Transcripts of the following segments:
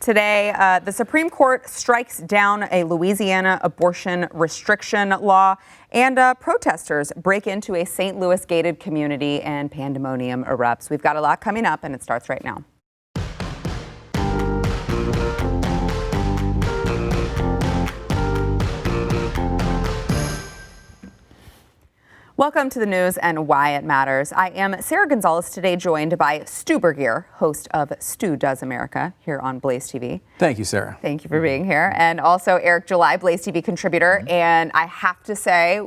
Today, the Supreme Court strikes down a Louisiana abortion restriction law, and protesters break into a St. Louis gated community and pandemonium erupts. We've got a lot coming up, and it starts right now. Welcome to the news and why it matters. I am Sarah Gonzalez, today joined by Stu Bergier, host of Stu Does America here on BlazeTV. Thank you, Sarah. Thank you for being here. And also Eric July, BlazeTV contributor. And I have to say,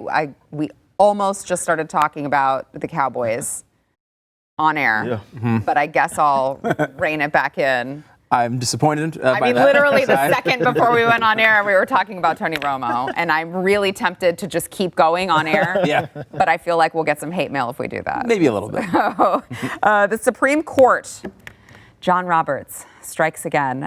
we almost just started talking about the Cowboys on air, but I guess I'll rein it back in. I'm disappointed by that. Literally the second before we went on air, we were talking about Tony Romo, and I'm really tempted to just keep going on air. Yeah. But I feel like we'll get some hate mail if we do that. Maybe a little bit. So, the Supreme Court, John Roberts strikes again.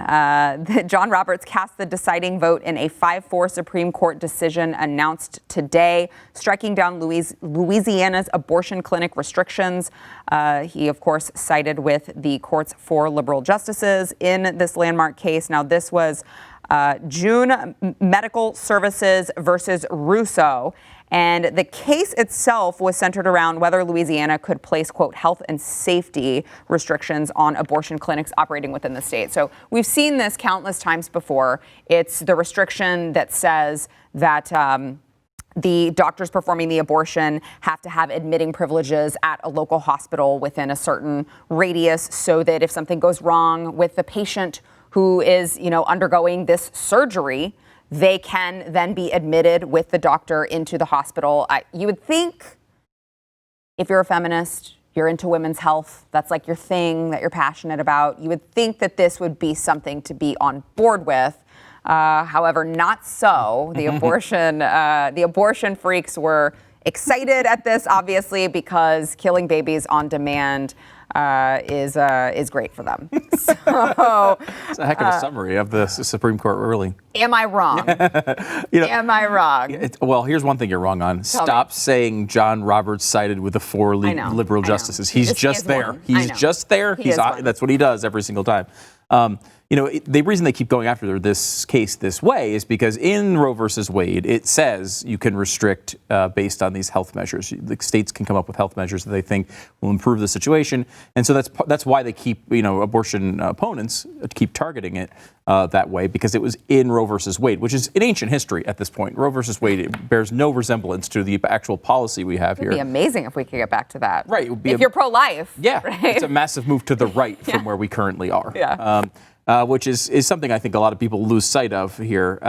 John Roberts cast the deciding vote in a 5-4 Supreme Court decision announced today, striking down Louisiana's abortion clinic restrictions. He, of course, sided with the court's 4 liberal justices in this landmark case. Now, this was June Medical Services versus Russo. And the case itself was centered around whether Louisiana could place, quote, health and safety restrictions on abortion clinics operating within the state. So we've seen this countless times before. It's the restriction that says that the doctors performing the abortion have to have admitting privileges at a local hospital within a certain radius, so that if something goes wrong with the patient who is, undergoing this surgery, they can then be admitted with the doctor into the hospital. You would think, if you're a feminist, you're into women's health, that's like your thing that you're passionate about, you would think that this would be something to be on board with. However, not so. The abortion freaks were excited at this, obviously, because killing babies on demand is great for them. So it's a heck of a summary of the Supreme Court ruling. Am I wrong? Am I wrong? Well, here's one thing you're wrong on. Stop saying John Roberts sided with the 4 liberal justices. He's just there. He's just there. That's what he does every single time. The reason they keep going after this case this way is because in Roe versus Wade, it says you can restrict based on these health measures. The states can come up with health measures that they think will improve the situation. And so that's why they keep, abortion opponents keep targeting it that way, because it was in Roe versus Wade, which is in ancient history at this point. Roe versus Wade, it bears no resemblance to the actual policy we have here. It would be amazing if we could get back to that. Right. It would be if you're pro-life. Yeah. Right? It's a massive move to the right from where we currently are. Yeah. Which is something I think a lot of people lose sight of here.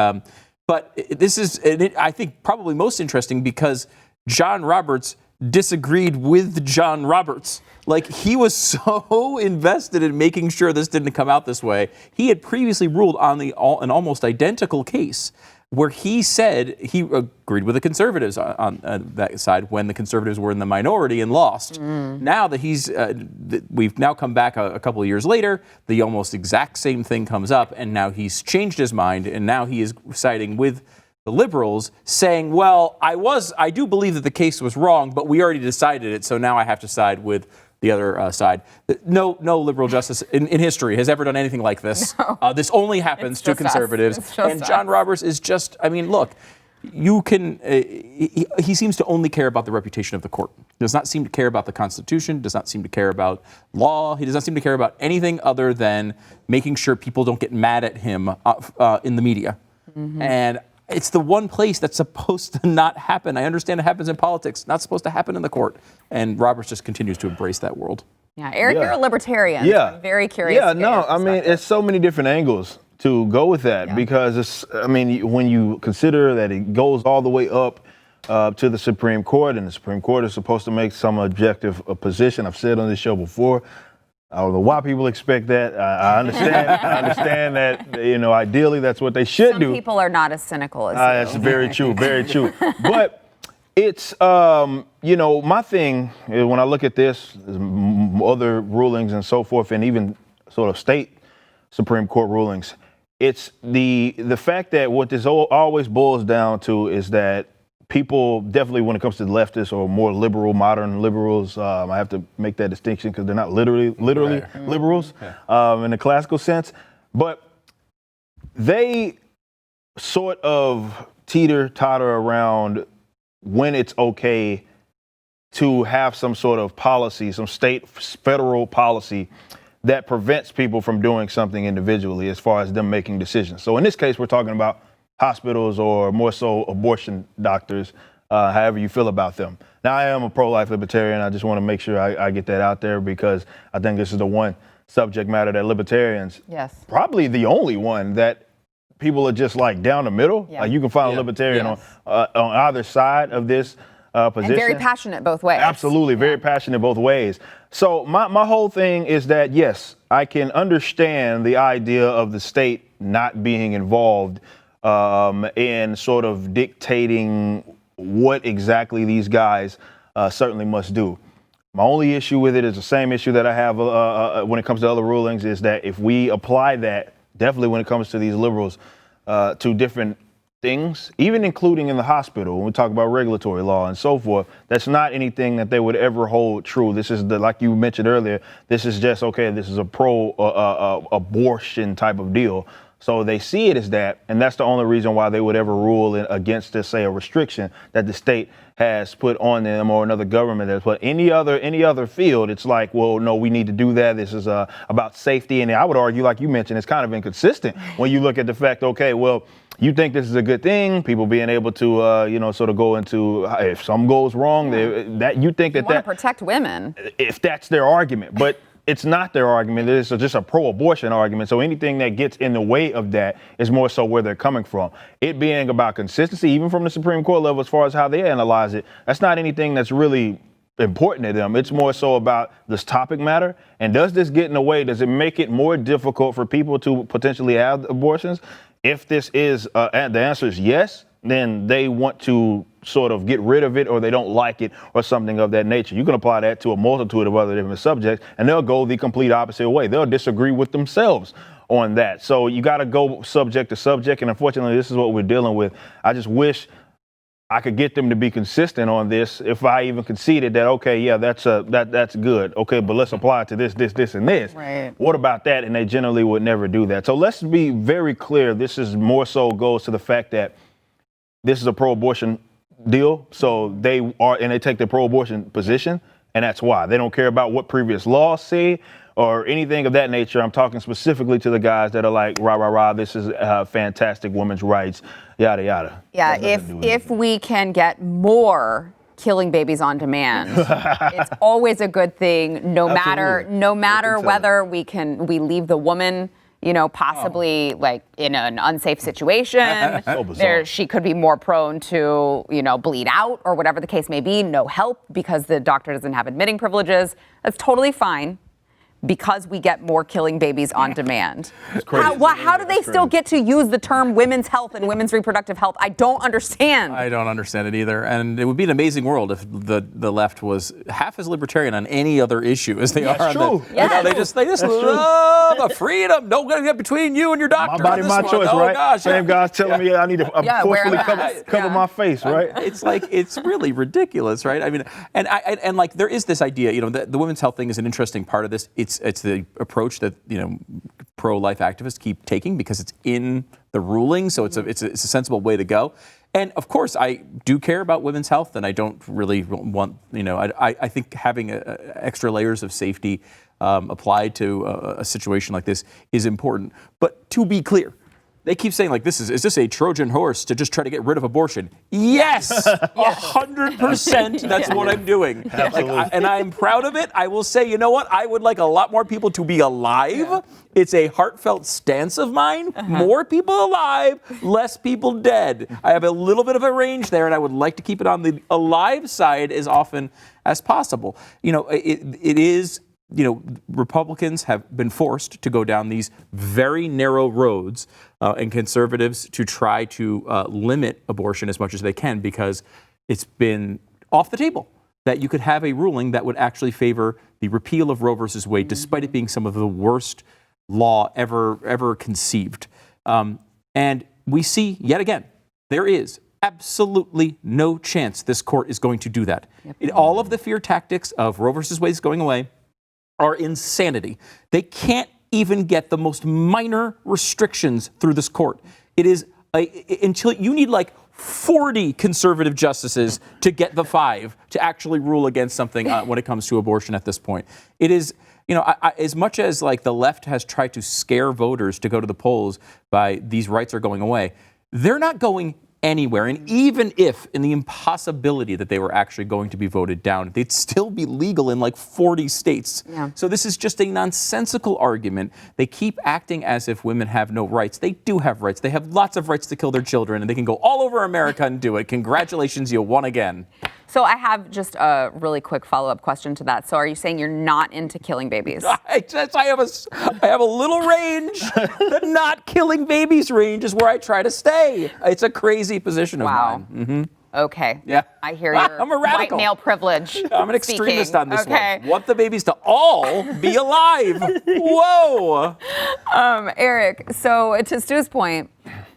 But this is, I think, probably most interesting because John Roberts disagreed with John Roberts. Like, he was so invested in making sure this didn't come out this way. He had previously ruled on an almost identical case where he said he agreed with the conservatives on that side when the conservatives were in the minority and lost. Now that we've now come back a couple of years later, the almost exact same thing comes up, and now he's changed his mind, and now he is siding with the liberals, saying, well, I do believe that the case was wrong, but we already decided it, so now I have to side with the other side. No liberal justice in history has ever done anything like this. No. This only happens to conservatives. And John Roberts is just, look, you can, he seems to only care about the reputation of the court. Does not seem to care about the Constitution, does not seem to care about law. He does not seem to care about anything other than making sure people don't get mad at him in the media. And it's the one place that's supposed to not happen. I understand it happens in politics, not supposed to happen in the court. And Roberts just continues to embrace that world. Yeah, Eric, you're a libertarian. So I'm very curious. Yeah, no, it's so many different angles to go with that because when you consider that it goes all the way up to the Supreme Court, and the Supreme Court is supposed to make some objective position. I've said on this show before, I don't know why people expect that. I understand. I understand that, ideally that's what they should do. Some people are not as cynical as you. That's very true, very true. But it's, my thing is when I look at this, other rulings and so forth, and even sort of state Supreme Court rulings, it's the fact that what this always boils down to is that people definitely, when it comes to the leftists or more liberal, modern liberals, I have to make that distinction because they're not literally liberals in the classical sense. But they sort of teeter-totter around when it's okay to have some sort of policy, some federal policy that prevents people from doing something individually as far as them making decisions. So in this case, we're talking about hospitals or more so abortion doctors, however you feel about them. Now, I am a pro-life libertarian. I just want to make sure I get that out there because I think this is the one subject matter that libertarians, probably the only one that people are just like down the middle. Like you can find a libertarian on either side of this position. And very passionate both ways. Absolutely, very passionate both ways. So my whole thing is that, yes, I can understand the idea of the state not being involved in sort of dictating what exactly these guys certainly must do. My only issue with it is the same issue that I have when it comes to other rulings, is that if we apply that, definitely when it comes to these liberals, to different things, even including in the hospital, when we talk about regulatory law and so forth, that's not anything that they would ever hold true. This is like you mentioned earlier, this is just, okay, this is a pro-abortion type of deal. So they see it as that, and that's the only reason why they would ever rule against this, say, a restriction that the state has put on them or another government has put. Any other field, it's like, well, no, we need to do that. This is about safety, and I would argue, like you mentioned, it's kind of inconsistent when you look at the fact, okay, well, you think this is a good thing, people being able to, sort of go into, if something goes wrong, that you think that want to protect women, if that's their argument, but. It's not their argument. It's just a pro-abortion argument. So anything that gets in the way of that is more so where they're coming from. It being about consistency, even from the Supreme Court level, as far as how they analyze it, that's not anything that's really important to them. It's more so about this topic matter. And does this get in the way? Does it make it more difficult for people to potentially have abortions? If this is, the answer is yes, then they want to sort of get rid of it, or they don't like it, or something of that nature. You can apply that to a multitude of other different subjects, and they'll go the complete opposite way. They'll disagree with themselves on that. So you got to go subject to subject, and unfortunately, this is what we're dealing with. I just wish I could get them to be consistent on this. If I even conceded that, okay, yeah, that's good. Okay, but let's apply it to this, and this. Right. What about that? And they generally would never do that. So let's be very clear. This is more so goes to the fact that this is a pro-abortion deal. So they take the pro-abortion position, and that's why. They don't care about what previous laws say or anything of that nature. I'm talking specifically to the guys that are like, rah, rah, rah, this is fantastic women's rights, yada, yada. Yeah, if we can get more killing babies on demand, it's always a good thing, no matter whether we leave the woman, possibly like in an unsafe situation. She could be more prone to, bleed out or whatever the case may be, no help because the doctor doesn't have admitting privileges. That's totally fine because we get more killing babies on demand. How do they still get to use the term women's health and women's reproductive health? I don't understand. I don't understand it either. And it would be an amazing world if the left was half as libertarian on any other issue as they are on true. They just love a freedom. No going to get between you and your doctor. My body, my choice, right? Gosh, same guy's telling me I need to forcefully cover my face, right? It's really ridiculous, right? I mean, and like there is this idea, the women's health thing is an interesting part of this. It's the approach that pro-life activists keep taking because it's in the ruling, so it's a sensible way to go. And of course, I do care about women's health, and I don't really want I think having extra layers of safety applied to a situation like this is important. But to be clear, they keep saying like is this a Trojan horse to just try to get rid of abortion? Yes, 100%. That's what I'm doing. And I'm proud of it. I will say, you know what? I would like a lot more people to be alive. Yeah. It's a heartfelt stance of mine. More people alive, less people dead. I have a little bit of a range there, and I would like to keep it on the alive side as often as possible. It is. Republicans have been forced to go down these very narrow roads and conservatives to try to limit abortion as much as they can because it's been off the table that you could have a ruling that would actually favor the repeal of Roe versus Wade, despite it being some of the worst law ever conceived. And we see yet again, there is absolutely no chance this court is going to do that. All of the fear tactics of Roe versus Wade is going away are insanity. They can't even get the most minor restrictions through this court. It is until you need like 40 conservative justices to get the 5 to actually rule against something when it comes to abortion at this point. It is, as much as like the left has tried to scare voters to go to the polls by these rights are going away, they're not going anywhere. And even if, in the impossibility that they were actually going to be voted down, they'd still be legal in like 40 states. Yeah. So this is just a nonsensical argument. They keep acting as if women have no rights. They do have rights. They have lots of rights to kill their children, and they can go all over America and do it. Congratulations, you won again. So I have just a really quick follow-up question to that. So are you saying you're not into killing babies? I have a little range. The not killing babies range is where I try to stay. It's a crazy position of mine. Mm-hmm. Okay. Yeah. I hear your I'm a radical. white male privilege. I'm an extremist on this one. Want the babies to all be alive. Whoa. Eric, so to Stu's point,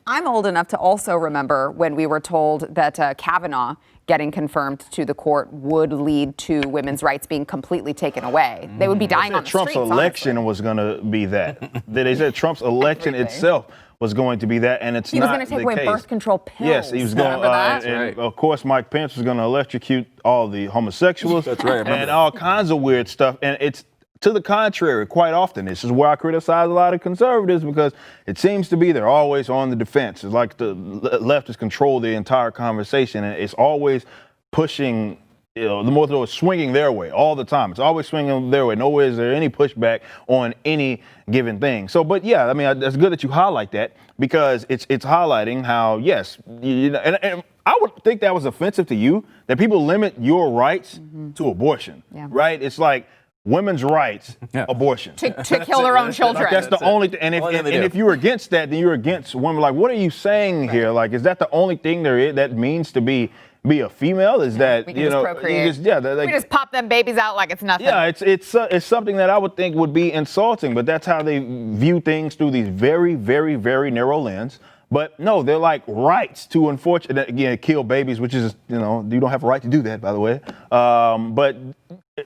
I'm old enough to also remember when we were told that Kavanaugh getting confirmed to the court would lead to women's rights being completely taken away. They would be dying on the Trump's streets, election honestly. was going to be that. They said Trump's election itself was going to be that, and it's not the case. He was going to take away birth control pills. Yes, he was going to. And of course, Mike Pence was going to electrocute all the homosexuals. That's right. And all kinds of weird stuff. And it's to the contrary quite often. This is where I criticize a lot of conservatives, because it seems to be they're always on the defense. It's like the leftists control the entire conversation, and it's always pushing, the more so it's swinging their way all the time. It's always swinging their way. Nowhere is there any pushback on any given thing. So, but yeah, I mean, it's good that you highlight that, because it's highlighting how, yes, and I would think that was offensive to you, that people limit your rights to abortion, right? It's like women's rights, abortion. To kill their own children. That's the only thing. And if you're against that, then you're against women. Like, what are you saying here? Like, is that the only thing there is that means to be a female? Is that, we can just procreate. We just pop them babies out like it's nothing. Yeah, it's something that I would think would be insulting, but that's how they view things through these very, very, very narrow lens. But no, they're like rights to, unfortunately, again, kill babies, which is, you don't have a right to do that, by the way. But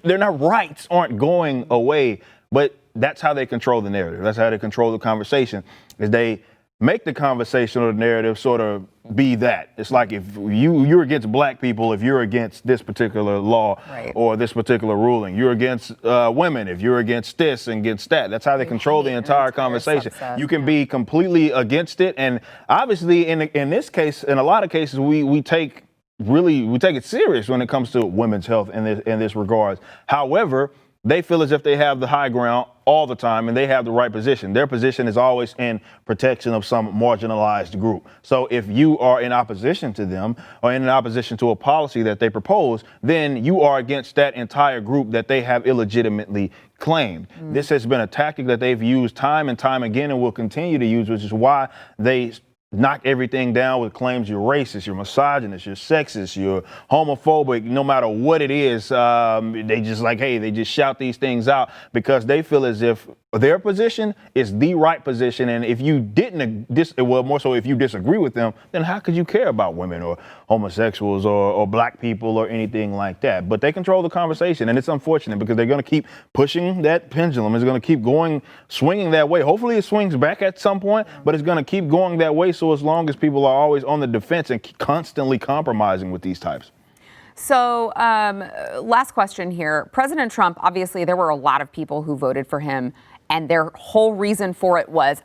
they're not, rights aren't going away, but that's how they control the narrative. That's how they control the conversation, is they make the conversation or the narrative sort of be that. It's like if you're against black people, if you're against this particular law or this particular ruling, you're against women, if you're against this and against that. That's how they control the entire conversation. You can be completely against it. And obviously in this case, in a lot of cases, we take it serious when it comes to women's health in this regards. However, they feel as if they have the high ground all the time and they have the right position. Their position is always in protection of some marginalized group. So if you are in opposition to them or in opposition to a policy that they propose, then you are against that entire group that they have illegitimately claimed. This has been a tactic that they've used time and time again and will continue to use, which is why they knock everything down with claims you're racist, you're misogynist, you're sexist, you're homophobic. No matter what it is, they just shout these things out because they feel as if their position is the right position. And if you more so if you disagree with them, then how could you care about women or homosexuals or black people or anything like that? But they control the conversation, and it's unfortunate because they're going to keep pushing that pendulum. It's going to keep swinging that way. Hopefully it swings back at some point, but it's going to keep going that way. So as long as people are always on the defense and constantly compromising with these types. So last question here. President Trump, obviously, there were a lot of people who voted for him, and their whole reason for it was,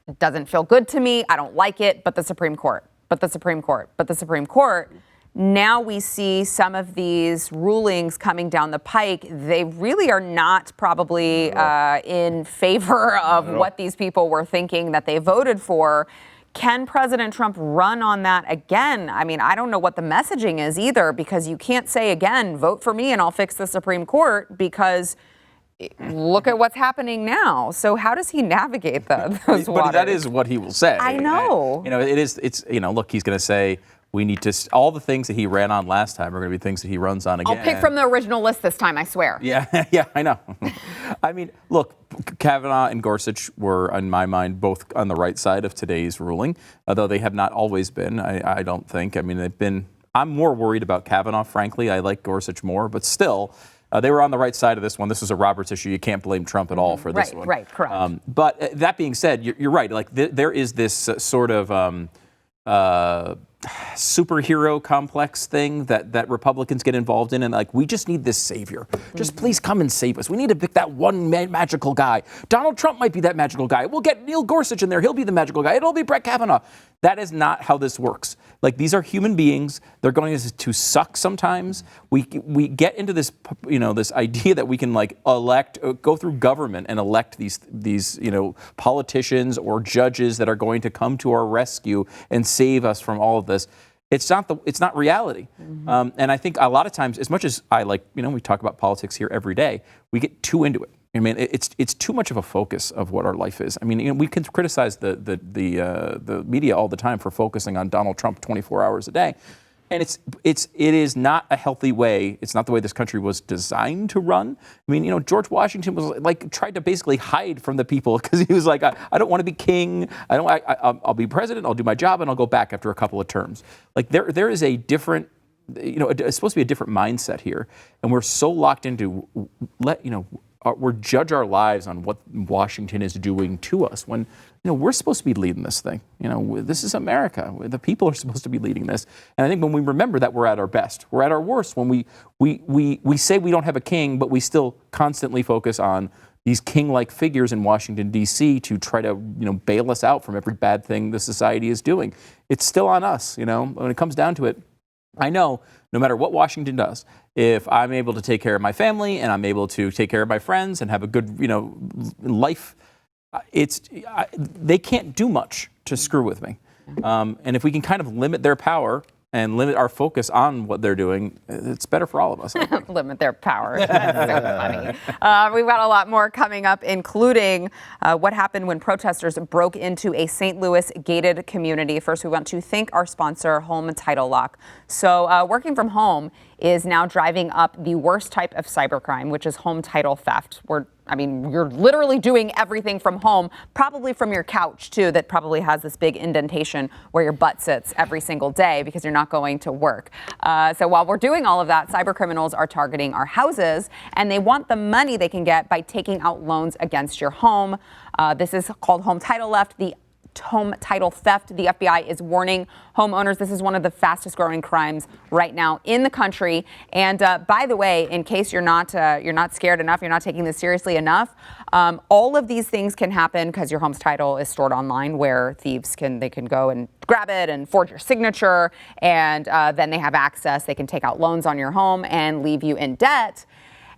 it doesn't feel good to me, I don't like it, but the Supreme Court, but the Supreme Court, but the Supreme Court. Now we see some of these rulings coming down the pike. They really are not probably in favor of what these people were thinking that they voted for. Can President Trump run on that again? I mean, I don't know what the messaging is either, because you can't say again, vote for me and I'll fix the Supreme Court, because look at what's happening now. So how does he navigate those waters? But that is what he will say. I know. Look, he's going to say, we need to, all the things that he ran on last time are going to be things that he runs on again. I'll pick from the original list this time, I swear. Yeah, I know. I mean, look, Kavanaugh and Gorsuch were, in my mind, both on the right side of today's ruling, although they have not always been, I don't think. I mean, I'm more worried about Kavanaugh, frankly. I like Gorsuch more, but still, They were on the right side of this one. This is a Roberts issue. You can't blame Trump at all for this one. Right, correct. But that being said, you're right. Like there is this sort of superhero complex thing that Republicans get involved in, and like we just need this savior. Just please come and save us. We need to pick that one magical guy. Donald Trump might be that magical guy. We'll get Neil Gorsuch in there. He'll be the magical guy. It'll be Brett Kavanaugh. That is not how this works. Like these are human beings. They're going to suck sometimes. We get into this this idea that we can like go through government and elect these politicians or judges that are going to come to our rescue and save us from all of this. It's not reality. And I think a lot of times, as much as I we talk about politics here every day, we get too into it. I mean, it's too much of a focus of what our life is. I mean, we can criticize the media all the time for focusing on Donald Trump 24 hours a day, and it is not a healthy way. It's not the way this country was designed to run. I mean, George Washington was tried to basically hide from the people because he was like, I don't want to be king. I'll be president. I'll do my job and I'll go back after a couple of terms. Like there is a different. It's supposed to be a different mindset here, and we're so locked into we're judge our lives on what Washington is doing to us when we're supposed to be leading this thing. This is America. The people are supposed to be leading this. And I think when we remember that, we're at our best. We're at our worst when we say we don't have a king, but we still constantly focus on these king-like figures in Washington, D.C. to try to bail us out from every bad thing the society is doing. It's still on us. When it comes down to it, I know no matter what Washington does, if I'm able to take care of my family and I'm able to take care of my friends and have a good, life, they can't do much to screw with me. And if we can kind of limit their power and limit our focus on what they're doing, it's better for all of us. Limit their power. That's so funny. We've got a lot more coming up, including what happened when protesters broke into a St. Louis gated community. First, we want to thank our sponsor, Home Title Lock. So working from home is now driving up the worst type of cybercrime, which is home title theft. You're literally doing everything from home, probably from your couch, too, that probably has this big indentation where your butt sits every single day because you're not going to work. So while we're doing all of that, cyber criminals are targeting our houses, and they want the money they can get by taking out loans against your home. This is called home title theft. The FBI is warning homeowners this is one of the fastest growing crimes right now in the country. And by the way, in case you're not scared enough, you're not taking this seriously enough, all of these things can happen because your home's title is stored online, where thieves can go and grab it and forge your signature, and then they have access. They can take out loans on your home and leave you in debt.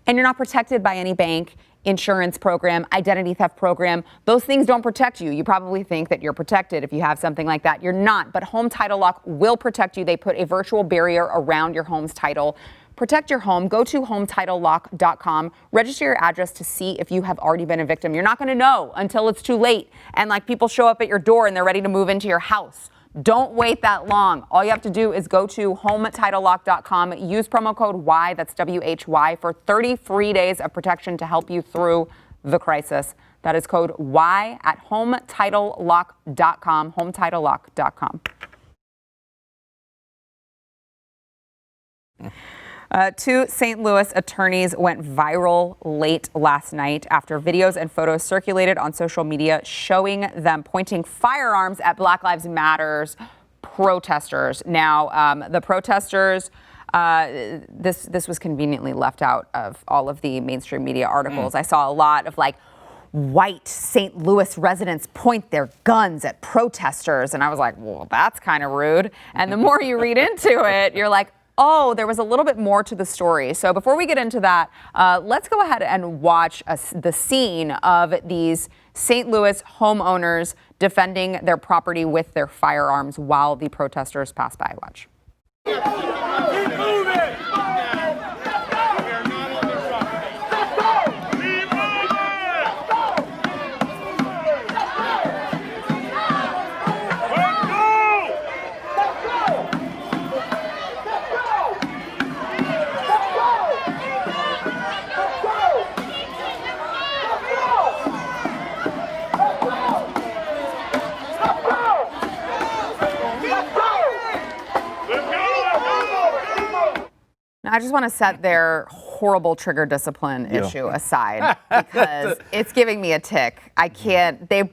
And you're not protected by any bank, insurance program, identity theft program. Those things don't protect you. You probably think that you're protected if you have something like that. You're not, but Home Title Lock will protect you. They put a virtual barrier around your home's title. Protect your home. Go to HometitleLock.com. Register your address to see if you have already been a victim. You're not going to know until it's too late. And people show up at your door and they're ready to move into your house. Don't wait that long. All you have to do is go to HometitleLock.com. Use promo code Y, that's WHY, for 30 free days of protection to help you through the crisis. That is code Y at HometitleLock.com. HometitleLock.com. Two St. Louis attorneys went viral late last night after videos and photos circulated on social media showing them pointing firearms at Black Lives Matter's protesters. Now, the protesters, this was conveniently left out of all of the mainstream media articles. I saw a lot of white St. Louis residents point their guns at protesters. And I was like, well, that's kind of rude. And the more you read into it, you're like, oh, there was a little bit more to the story. So before we get into that, let's go ahead and watch the scene of these St. Louis homeowners defending their property with their firearms while the protesters pass by. Watch. I just want to set their horrible trigger discipline issue aside, because it's giving me a tick. I can't. They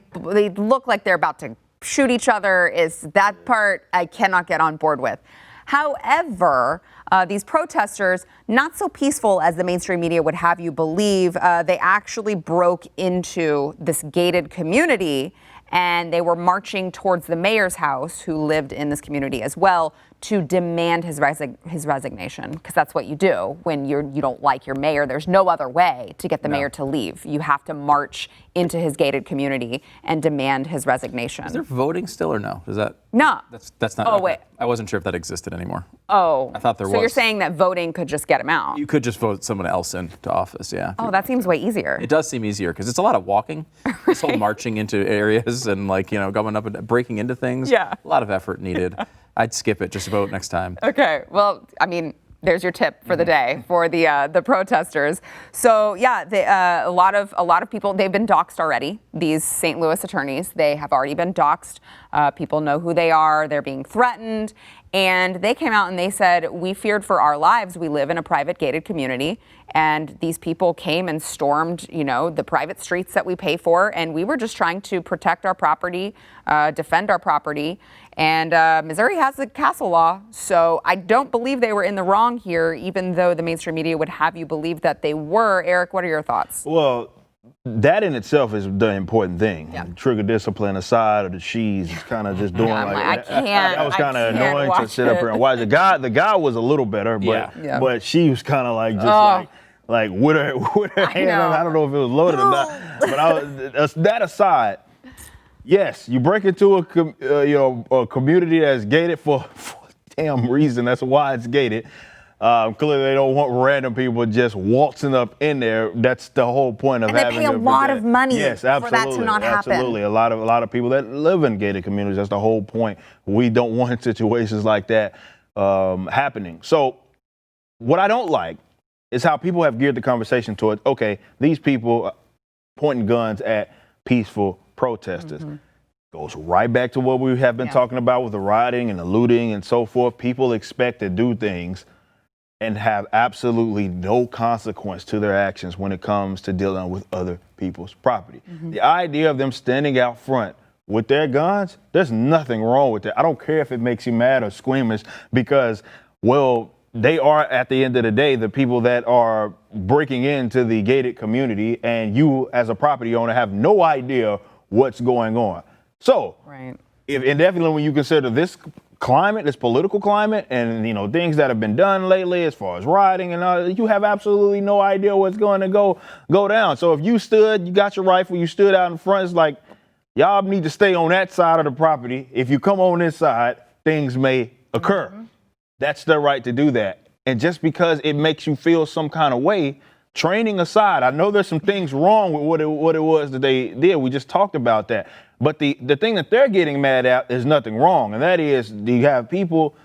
look like they're about to shoot each other. Is that part I cannot get on board with. However, these protesters, not so peaceful as the mainstream media would have you believe, they actually broke into this gated community, and they were marching towards the mayor's house, who lived in this community as well, to demand his resignation, because that's what you do when you don't like your mayor. There's no other way to get the mayor to leave. You have to march into his gated community and demand his resignation. Is there voting still or no? Is that no? That's not. Oh okay. wait, I wasn't sure if that existed anymore. Oh, I thought there was. So you're saying that voting could just get him out? You could just vote someone else into office, yeah. Oh, that seems way easier. It does seem easier because it's a lot of walking, this whole marching into areas and going up and breaking into things. Yeah. A lot of effort needed. I'd skip it. Just vote next time. Okay. Well, I mean, there's your tip for the day for the protesters. So yeah, a lot of people, they've been doxxed already. These St. Louis attorneys, they have already been doxxed. People know who they are. They're being threatened. And they came out and they said, we feared for our lives. We live in a private gated community. And these people came and stormed, the private streets that we pay for. And we were just trying to protect our property, defend our property. And Missouri has the castle law. So I don't believe they were in the wrong here, even though the mainstream media would have you believe that they were. Eric, what are your thoughts? Well, that in itself is the important thing. Yeah. Trigger discipline aside, or the she's kind of just doing I can't. That was kind of annoying to sit up here and watch. The guy was a little better, but she was kind of like just like with her hand. I don't know if it was loaded or not. But that aside, yes, you break into a community that's gated for a damn reason. That's why it's gated. Clearly, they don't want random people just waltzing up in there. That's the whole point of having. And they pay a lot of money for that to not happen. Absolutely, a lot of people that live in gated communities. That's the whole point. We don't want situations like that happening. So, what I don't like is how people have geared the conversation towards, okay, these people pointing guns at peaceful protesters. Mm-hmm. Goes right back to what we have been talking about with the rioting and the looting and so forth. People expect to do things and have absolutely no consequence to their actions when it comes to dealing with other people's property. Mm-hmm. The idea of them standing out front with their guns, there's nothing wrong with that. I don't care if it makes you mad or squeamish because, well, they are, at the end of the day, the people that are breaking into the gated community, and you as a property owner have no idea what's going on. So, and definitely when you consider this climate, this political climate, and things that have been done lately as far as rioting and all, you have absolutely no idea what's going to go down. So if you got your rifle, you stood out in front, it's like, y'all need to stay on that side of the property. If you come on this side, things may occur. Mm-hmm. That's their right to do that. And just because it makes you feel some kind of way, training aside, I know there's some things wrong with what it was that they did. We just talked about that. But the thing that they're getting mad at is nothing wrong. And that is, you have people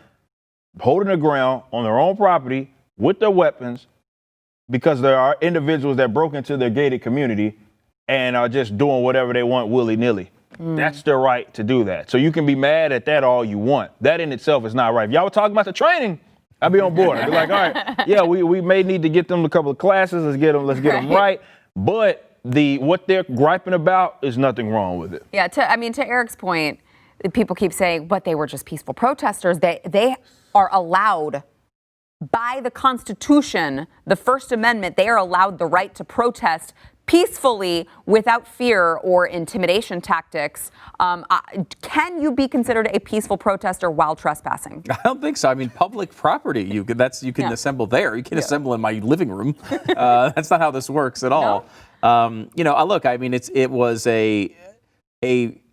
holding the ground on their own property with their weapons because there are individuals that broke into their gated community and are just doing whatever they want willy-nilly. That's their right to do that. So you can be mad at that all you want. That in itself is not right. If y'all were talking about the training, I'd be on board. I'd be like, all right, yeah, we may need to get them a couple of classes. Let's get them right. But what they're griping about is nothing wrong with it. Yeah, to Eric's point, people keep saying, but they were just peaceful protesters. They are allowed by the Constitution, the First Amendment, they are allowed the right to protest peacefully without fear or intimidation tactics. Can you be considered a peaceful protester while trespassing? I don't think so. I mean, public property, you can assemble there. You can't assemble in my living room. That's not how this works at all. Look, I mean, it was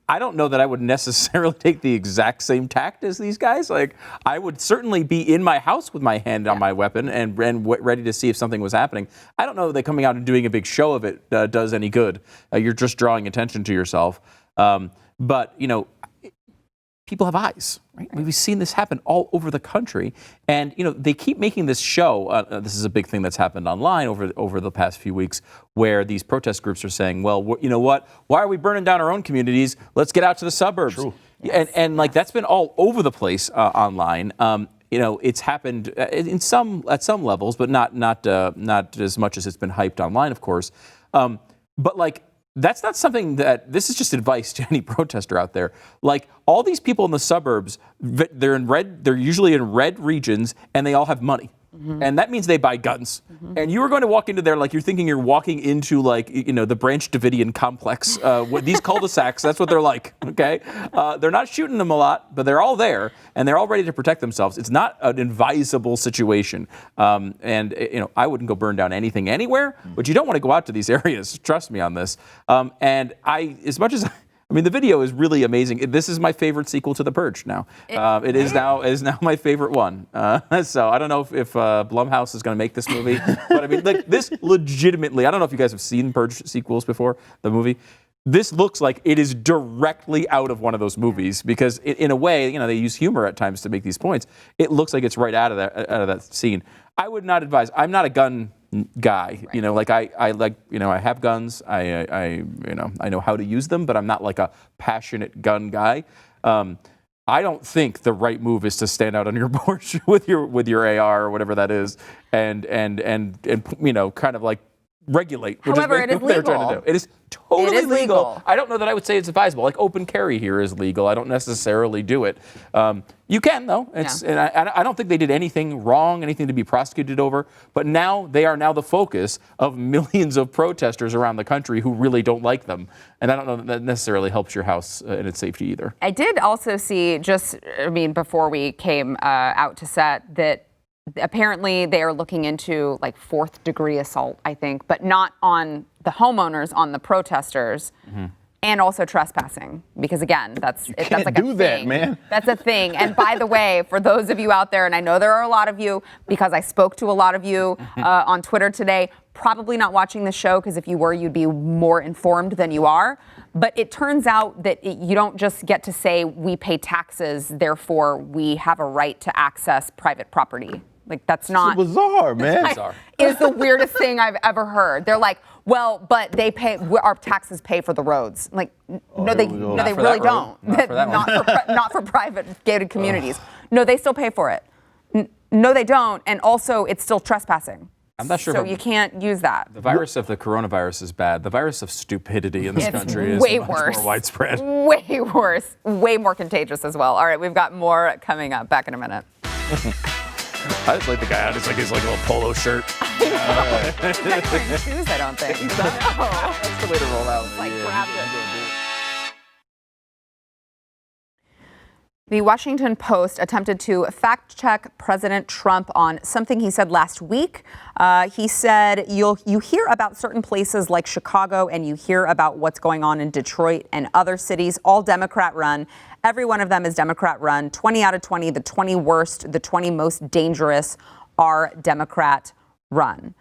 I don't know that I would necessarily take the exact same tact as these guys. Like, I would certainly be in my house with my hand on my weapon and ready to see if something was happening. I don't know that coming out and doing a big show of it does any good. You're just drawing attention to yourself. But people have eyes, right? We've seen this happen all over the country. And, they keep making this show. This is a big thing that's happened online over the past few weeks, where these protest groups are saying, well, you know what? Why are we burning down our own communities? Let's get out to the suburbs. True. And that's been all over the place online. it's happened at some levels, but not as much as it's been hyped online, of course. But like, that's not something this is just advice to any protester out there. Like, all these people in the suburbs, they're usually in red regions, and they all have money. And that means they buy guns. And you are going to walk into there like you're thinking you're walking into like, the Branch Davidian complex. These cul-de-sacs, that's what they're like, okay? They're not shooting them a lot, but they're all there, and they're all ready to protect themselves. It's not an advisable situation. I wouldn't go burn down anything anywhere, but you don't want to go out to these areas. Trust me on this. The video is really amazing. This is my favorite sequel to The Purge now. It is now my favorite one. So I don't know if Blumhouse is going to make this movie, but this legitimately, I don't know if you guys have seen Purge sequels before, the movie. This looks like it is directly out of one of those movies because in a way, they use humor at times to make these points. It looks like it's right out of that scene. I would not advise. I'm not a gun guy, right. I have guns. I know how to use them, but I'm not like a passionate gun guy. I don't think the right move is to stand out on your porch with your AR or whatever that is, and kind of like regulate. However, it is legal. Trying to do. It is totally legal. I don't know that I would say it's advisable. Like, open carry here is legal. I don't necessarily do it. You can, though. And I don't think they did anything wrong, anything to be prosecuted over. But now they are the focus of millions of protesters around the country who really don't like them. And I don't know that necessarily helps your house and its safety either. I did also see, before we came out to set, that apparently they are looking into like 4th-degree assault, I think, but not on the homeowners, on the protesters, and also trespassing. Because again, that's like a thing. That, man. That's a thing. And by the way, for those of you out there, and I know there are a lot of you, because I spoke to a lot of you on Twitter today, probably not watching the show, because if you were, you'd be more informed than you are. But it turns out that you don't just get to say we pay taxes, therefore we have a right to access private property. Like, that's not... It's bizarre, man. It's the weirdest thing I've ever heard. They're like, well, but our taxes pay for the roads. Like, no, they really don't. Not for private gated communities. No, they still pay for it. No, they don't. And also, it's still trespassing. I'm not sure. So you can't use that. The virus of the coronavirus is bad. The virus of stupidity in this country is way much worse. more widespread. Way worse. Way more contagious as well. All right, we've got more coming up. Back in a minute. I just like the guy out his little polo shirt. He's not wearing shoes, I don't think. He's not. No. That's the way to roll out. Grabbed it. The Washington Post attempted to fact-check President Trump on something he said last week. He said, you hear about certain places like Chicago, and you hear about what's going on in Detroit and other cities, all Democrat-run. Every one of them is Democrat-run. 20 out of 20, the 20 worst, the 20 most dangerous are Democrat-run.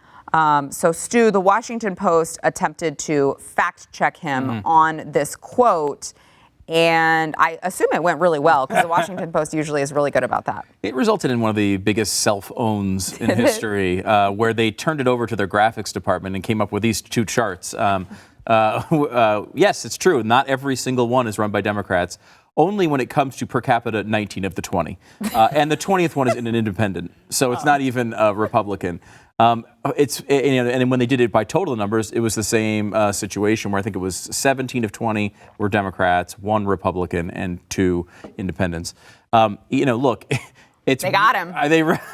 So, Stu, the Washington Post attempted to fact-check him on this quote. And I assume it went really well, because the Washington Post usually is really good about that. It resulted in one of the biggest self-owns in history, where they turned it over to their graphics department and came up with these two charts. Yes, it's true. Not every single one is run by Democrats. Only when it comes to per capita, 19 of the 20. And the 20th one is in an independent. So it's not even a Republican. And when they did it by total numbers, it was the same situation where I think it was 17 of 20 were Democrats, 1 Republican, and 2 independents. Look, they got him.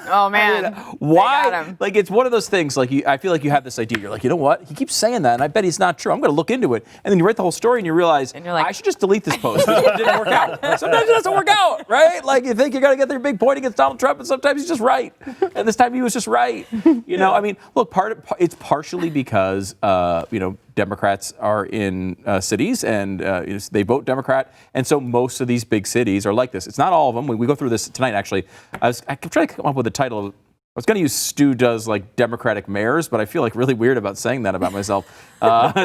Oh man, why? They got him. Like, it's one of those things. Like, I feel like you have this idea. You're like, you know what? He keeps saying that, and I bet he's not true. I'm going to look into it. And then you write the whole story, and you realize, and you're like, I should just delete this post. It didn't work out. Sometimes it doesn't work out, right? Like, you think you're going to get their big point against Donald Trump, and sometimes he's just right. And this time he was just right. Look, it's partially because Democrats are in cities, and they vote Democrat, and so most of these big cities are like this. It's not all of them. We go through this tonight, actually. I kept trying to come up with a title. I was going to use Stu does like Democratic mayors, but I feel like really weird about saying that about myself.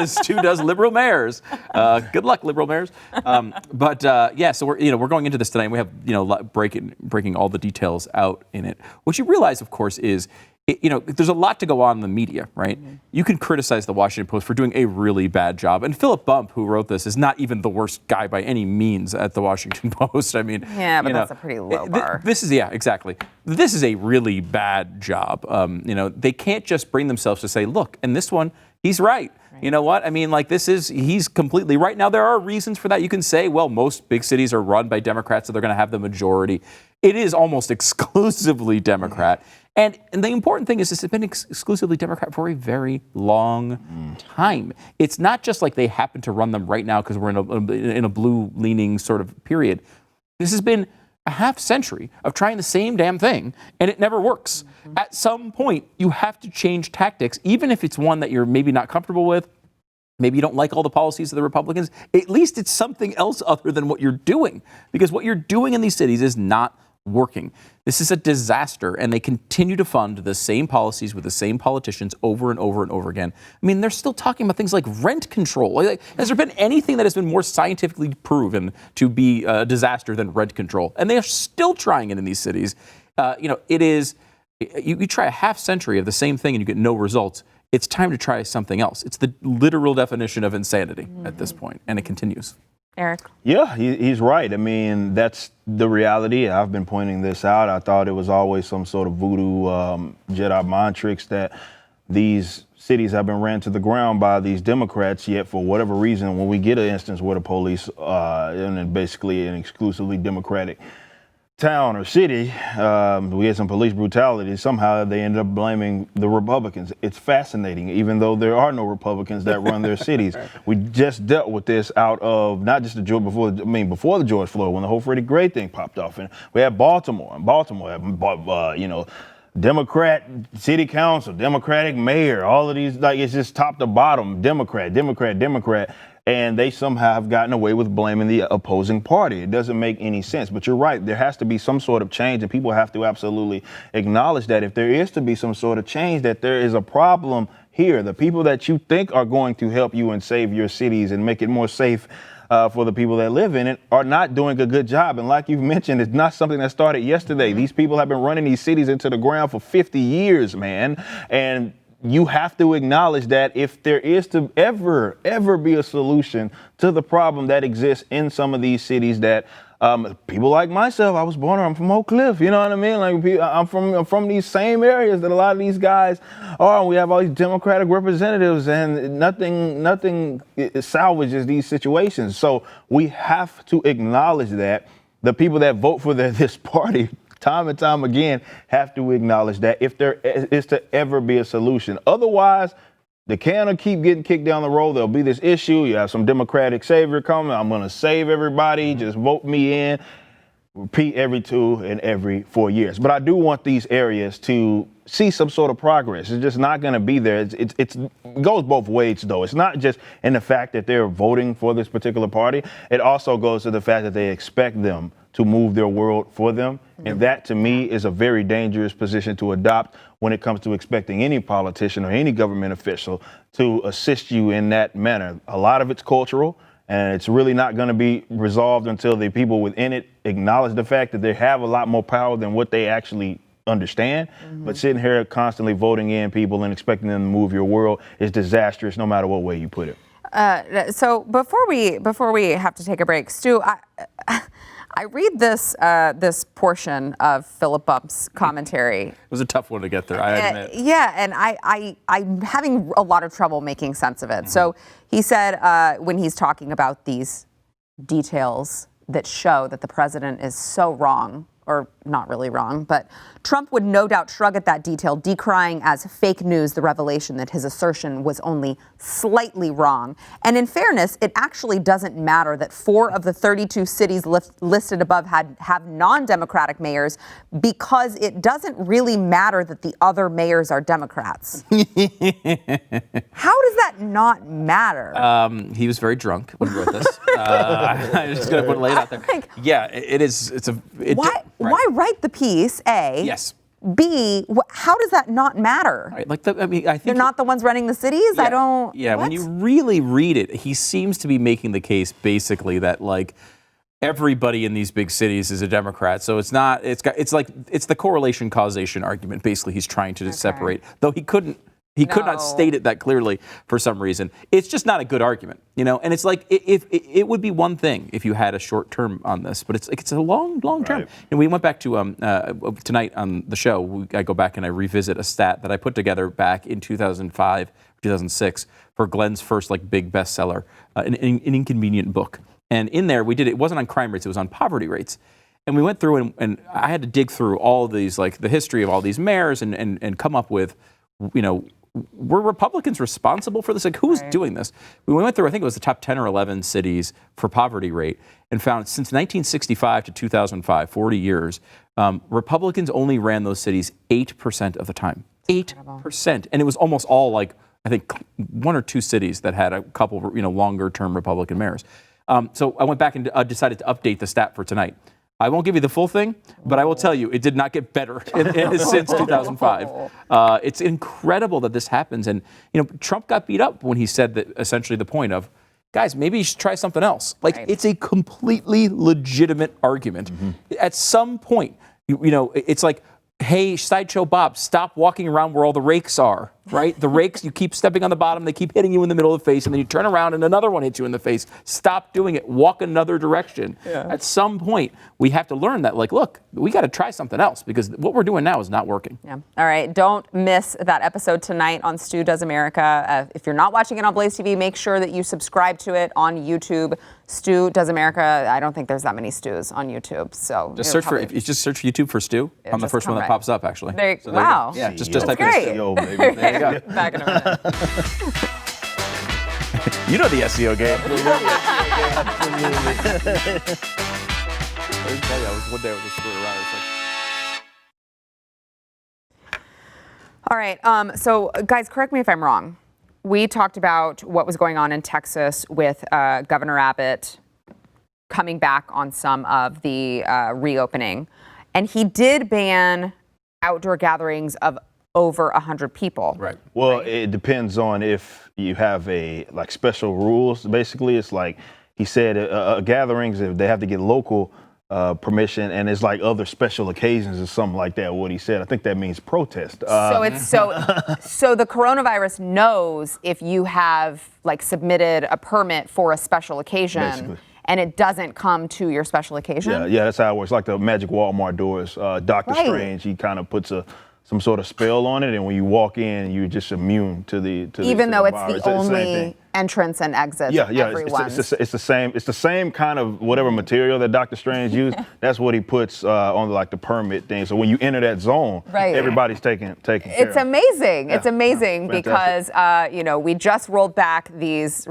Stu does liberal mayors. Good luck, liberal mayors. So we're going into this tonight, and we have breaking all the details out in it. What you realize, of course, is there's a lot to go on in the media, right? Mm-hmm. You can criticize the Washington Post for doing a really bad job. And Philip Bump, who wrote this, is not even the worst guy by any means at the Washington Post. I mean, yeah, but that's a pretty low bar. Exactly. This is a really bad job. They can't just bring themselves to say, look, and this one, he's right. You know what? I mean, he's completely right. Now, there are reasons for that. You can say, well, most big cities are run by Democrats, so they're going to have the majority. It is almost exclusively Democrat. And the important thing is this has been exclusively Democrat for a very long time. It's not just like they happen to run them right now because we're in a blue-leaning sort of period. This has been a half century of trying the same damn thing, and it never works. Mm-hmm. At some point, you have to change tactics, even if it's one that you're maybe not comfortable with. Maybe you don't like all the policies of the Republicans. At least it's something else other than what you're doing, because what you're doing in these cities is not working. This is a disaster, and they continue to fund the same policies with the same politicians over and over and over again. I mean, they're still talking about things like rent control. Has there been anything that has been more scientifically proven to be a disaster than rent control? And they are still trying it in these cities. It is, you try a half century of the same thing and you get no results. It's time to try something else. It's the literal definition of insanity at this point, and it continues. Eric? Yeah, he's right. I mean, that's the reality. I've been pointing this out. I thought it was always some sort of voodoo Jedi mind tricks that these cities have been ran to the ground by these Democrats, yet for whatever reason, when we get an instance where the police, and basically an exclusively Democratic town or city, we had some police brutality, somehow they ended up blaming the Republicans. It's fascinating, even though there are no Republicans that run their cities. We just dealt with this out of not just before the George Floyd, when the whole Freddie Gray thing popped off. And we had Baltimore, Democrat city council, Democratic mayor, all of these, it's just top to bottom, Democrat. And they somehow have gotten away with blaming the opposing party. It doesn't make any sense. But you're right, there has to be some sort of change, and people have to absolutely acknowledge that if there is to be some sort of change, that there is a problem here. The people that you think are going to help you and save your cities and make it more safe for the people that live in it are not doing a good job. And like you've mentioned, it's not something that started yesterday. These people have been running these cities into the ground for 50 years, man. And you have to acknowledge that if there is to ever be a solution to the problem that exists in some of these cities, that people like myself, I'm from Oak Cliff, you know what I mean? Like, I'm from these same areas that a lot of these guys are. We have all these Democratic representatives, and nothing salvages these situations. So we have to acknowledge that the people that vote for this party time and time again have to acknowledge that if there is to ever be a solution. Otherwise, the can will keep getting kicked down the road. There'll be this issue. You have some Democratic savior coming. I'm going to save everybody. Just vote me in. Repeat every 2 and every 4 years. But I do want these areas to see some sort of progress. It's just not going to be there. It goes both ways, though. It's not just in the fact that they're voting for this particular party. It also goes to the fact that they expect them to move their world for them. And that, to me, is a very dangerous position to adopt when it comes to expecting any politician or any government official to assist you in that manner. A lot of it's cultural, and it's really not going to be resolved until the people within it acknowledge the fact that they have a lot more power than what they actually understand. But sitting here constantly voting in people and expecting them to move your world is disastrous, no matter what way you put it. So before we have to take a break, Stu, I read this portion of Philip Bump's commentary. It was a tough one to get there, I admit. Yeah, and I'm having a lot of trouble making sense of it. So he said when he's talking about these details that show that the president is so wrong, or not really wrong, but Trump would no doubt shrug at that detail, decrying as fake news the revelation that his assertion was only slightly wrong. And in fairness, it actually doesn't matter that 4 of the 32 cities listed above have non-Democratic mayors, because it doesn't really matter that the other mayors are Democrats. How does that not matter? He was very drunk when he wrote this. I'm just going to lay it out there. Yeah, it is. Why write the piece, A? Yes. B, how does that not matter? Right, I think they're not the ones running the cities? Yeah, I don't. Yeah, what? When you really read it, he seems to be making the case basically that, like, everybody in these big cities is a Democrat. So it's the correlation causation argument. Basically, he's trying to separate, though he could not state it that clearly for some reason. It's just not a good argument, And it's like if it would be one thing if you had a short term on this, but it's a long term. Right. And we went back to tonight on the show. I go back and I revisit a stat that I put together back in 2005, 2006 for Glenn's first big bestseller, an inconvenient book. And in there it wasn't on crime rates, it was on poverty rates. And we went through and I had to dig through all of these, the history of all these mayors and come up with, were Republicans responsible for this? Who's doing this? We went through, I think it was the top 10 or 11 cities for poverty rate and found since 1965 to 2005, 40 years, Republicans only ran those cities 8% of the time. 8%. And it was almost all I think one or two cities that had a couple, longer term Republican mayors. So I went back and decided to update the stat for tonight. I won't give you the full thing, but I will tell you it did not get better since 2005. It's incredible that this happens. And, Trump got beat up when he said that essentially the point of, guys, maybe you should try something else. It's a completely legitimate argument. Mm-hmm. At some point, it's like, hey, Sideshow Bob, stop walking around where all the rakes are, right? The rakes, you keep stepping on the bottom, they keep hitting you in the middle of the face, and then you turn around and another one hits you in the face. Stop doing it. Walk another direction. Yeah. At some point, we have to learn that, look, we got to try something else because what we're doing now is not working. Yeah. All right. Don't miss that episode tonight on Stu Does America. If you're not watching it on BlazeTV, make sure that you subscribe to it on YouTube. Stu Does America. I don't think there's that many Stus on YouTube. So just search for YouTube for Stu. I'm the first one that pops up, actually. Wow. Yeah, just type in SEO, baby. There you go. Back in a minute. You know the SEO game. One day I was just screwing around. All right. So, guys, correct me if I'm wrong. We talked about what was going on in Texas with Governor Abbott coming back on some of the reopening. And he did ban outdoor gatherings of over 100 people. Right. Well, it depends on if you have special rules. Basically, it's he said gatherings, if they have to get local permission, and it's other special occasions or something like that. What he said, I think that means protest. So the coronavirus knows if you have submitted a permit for a special occasion. Basically. And it doesn't come to your special occasion. Yeah, that's how it works. Like the magic Walmart doors. Doctor Strange, he kind of puts some sort of spell on it, and when you walk in, you're just immune to the even though it's virus. the only entrance and exit. Yeah, everyone's. it's the same kind of whatever material that Doctor Strange used. That's what he puts on the permit thing. So when you enter that zone, everybody's taking care. It's amazing. Yeah. It's amazing because we just rolled back these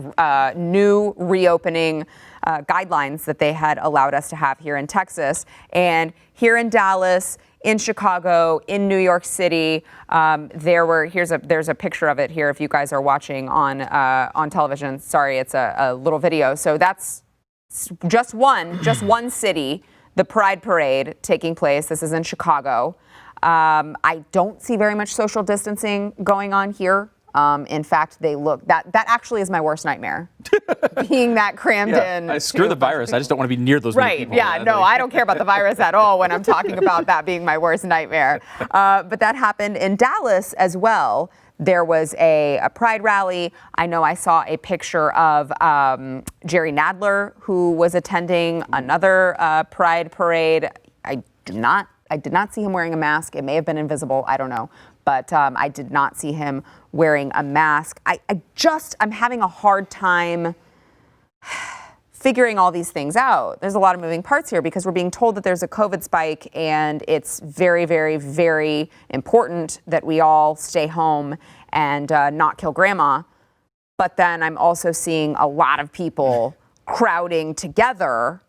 new reopening guidelines that they had allowed us to have here in Texas, and here in Dallas, in Chicago, in New York City, there's a picture of it here if you guys are watching on television. Sorry, it's a little video. So that's just one city, the Pride Parade taking place. This is in Chicago. I don't see very much social distancing going on here. In fact, that actually is my worst nightmare, being that crammed in. Screw the virus. I just don't want to be near those many people. Right, yeah, no, I don't care about the virus at all when I'm talking about that being my worst nightmare. But that happened in Dallas as well. There was a pride rally. I know I saw a picture of Jerry Nadler, who was attending another pride parade. I did not see him wearing a mask. It may have been invisible. I don't know. But I did not see him wearing a mask. I'm having a hard time figuring all these things out. There's a lot of moving parts here because we're being told that there's a COVID spike and it's very, very, very important that we all stay home and not kill grandma. But then I'm also seeing a lot of people crowding together,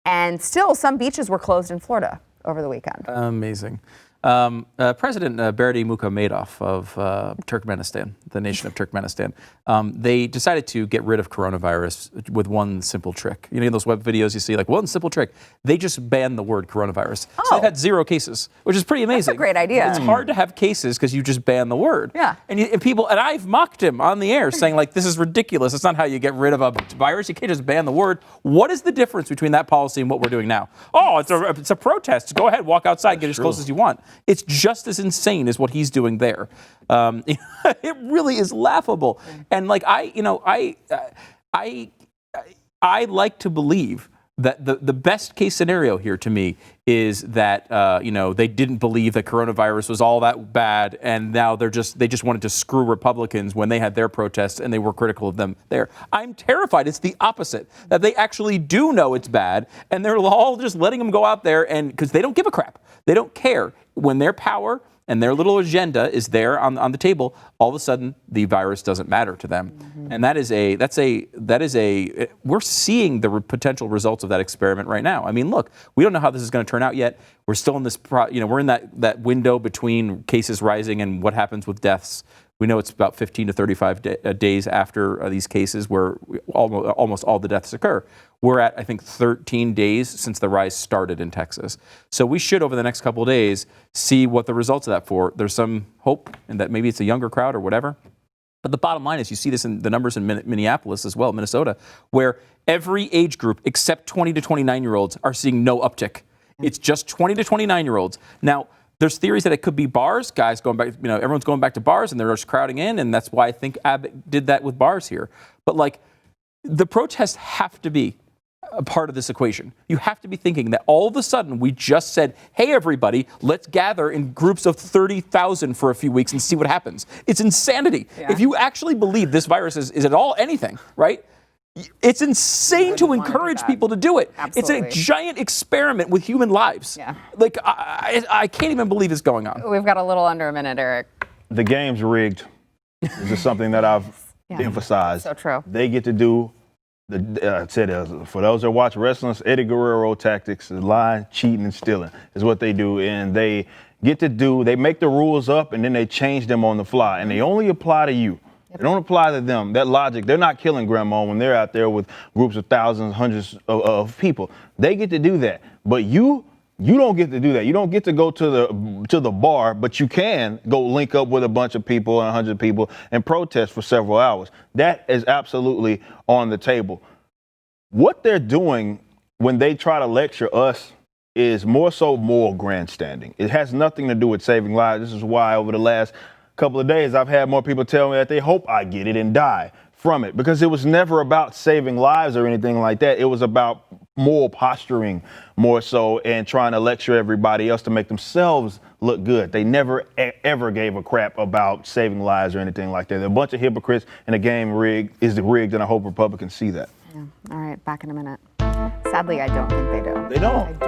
and still some beaches were closed in Florida over the weekend. Amazing. President Berdi Muhammadov of Turkmenistan, the nation of Turkmenistan, they decided to get rid of coronavirus with one simple trick. You know those web videos you see, like one simple trick. They just banned the word coronavirus. So they've had 0 cases, which is pretty amazing. That's a great idea. It's hard to have cases because you just ban the word. Yeah. And I've mocked him on the air saying like, this is ridiculous. It's not how you get rid of a virus. You can't just ban the word. What is the difference between that policy and what we're doing now? Oh, it's a protest. Go ahead, walk outside, get as close as you want. It's just as insane as what he's doing there. It really is laughable. And like I like to believe that the best case scenario here to me is that they didn't believe that coronavirus was all that bad, and now they just wanted to screw Republicans when they had their protests and they were critical of them there. I'm terrified. It's the opposite, that they actually do know it's bad, and they're all just letting them go out there, and because they don't give a crap. They don't care when their power and their little agenda is there on the table. All of a sudden, the virus doesn't matter to them, and we're seeing the potential results of that experiment right now. I mean, look, we don't know how this is going to turn out yet. We're still in this, we're in that window between cases rising and what happens with deaths. We know it's about 15 to 35 days after these cases where almost all the deaths occur. We're at, I think, 13 days since the rise started in Texas. So we should, over the next couple of days, see what the results of that for. There's some hope in that maybe it's a younger crowd or whatever. But the bottom line is you see this in the numbers in Minneapolis as well, Minnesota, where every age group except 20 to 29-year-olds are seeing no uptick. It's just 20 to 29-year-olds. Now, there's theories that it could be bars, guys going back, everyone's going back to bars and they're just crowding in, and that's why I think Abbott did that with bars here. But like, the protests have to be a part of this equation. You have to be thinking that all of a sudden we just said, hey, everybody, let's gather in groups of 30,000 for a few weeks and see what happens. It's insanity. Yeah. If you actually believe this virus is at all anything, right? It's insane to encourage people to do it. Absolutely. It's a giant experiment with human lives. Yeah. Like, I can't even believe it's going on. We've got a little under a minute, Eric. The game's rigged. This is something that I've emphasized. So true. They get to do, for those that watch wrestling, Eddie Guerrero tactics, lying, cheating, and stealing is what they do. And they they make the rules up and then they change them on the fly. And they only apply to you. They don't apply to them. That logic, they're not killing grandma when they're out there with groups of thousands, hundreds of people. They get to do that. But you don't get to do that. You don't get to go to the bar, but you can go link up with a bunch of people, 100 people, and protest for several hours. That is absolutely on the table. What they're doing when they try to lecture us is more so moral grandstanding. It has nothing to do with saving lives. This is why over the last couple of days, I've had more people tell me that they hope I get it and die from it, because it was never about saving lives or anything like that. It was about moral posturing more so, and trying to lecture everybody else to make themselves look good. They never ever gave a crap about saving lives or anything like that. They're a bunch of hypocrites, and the game is rigged, and I hope Republicans see that. Yeah. All right, back in a minute. Sadly, I don't think they do. They don't.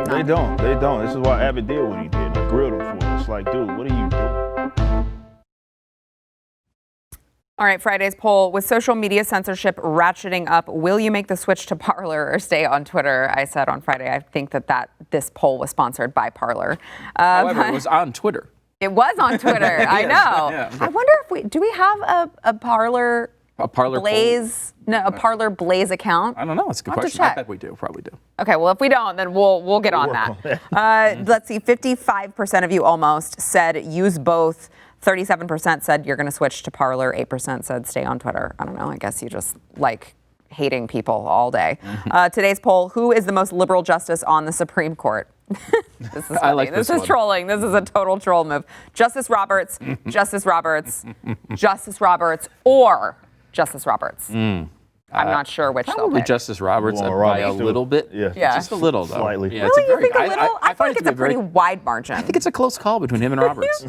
They don't. This is why Abbott did what he did. I grilled him for it. It's like, dude, what are you doing? All right, Friday's poll: with social media censorship ratcheting up, will you make the switch to Parler or stay on Twitter? I said on Friday, I think that this poll was sponsored by Parler. However, it was on Twitter. It was on Twitter. I know. Yeah. I wonder if do we have a Parler Blaze? Poll? No, a Parler Blaze account. I don't know. It's a good question. I bet we do. Probably do. Okay. Well, if we don't, then we'll get on that. Let's see. 55% of you almost said use both. 37% said you're going to switch to Parler. 8% said stay on Twitter. I don't know. I guess you just like hating people all day. Today's poll: who is the most liberal justice on the Supreme Court? This is I like this is trolling. This is a total troll move. Justice Roberts, Justice Roberts, Justice Roberts, or Justice Roberts. I'm not sure which. Probably Justice Roberts by a little bit. Yeah. Just a little, though. Slightly. Yeah, really? You think a little? I feel like it's a pretty wide margin. I think it's a close call between him and Roberts.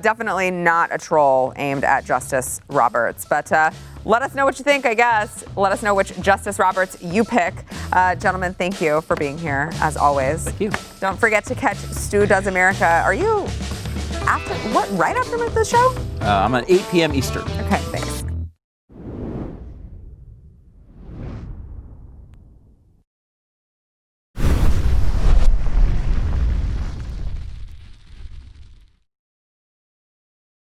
Definitely not a troll aimed at Justice Roberts. But let us know what you think, I guess. Let us know which Justice Roberts you pick. Gentlemen, thank you for being here, as always. Thank you. Don't forget to catch Stu Does America. Are you right after the show? I'm at 8 p.m. Eastern. Okay, thanks.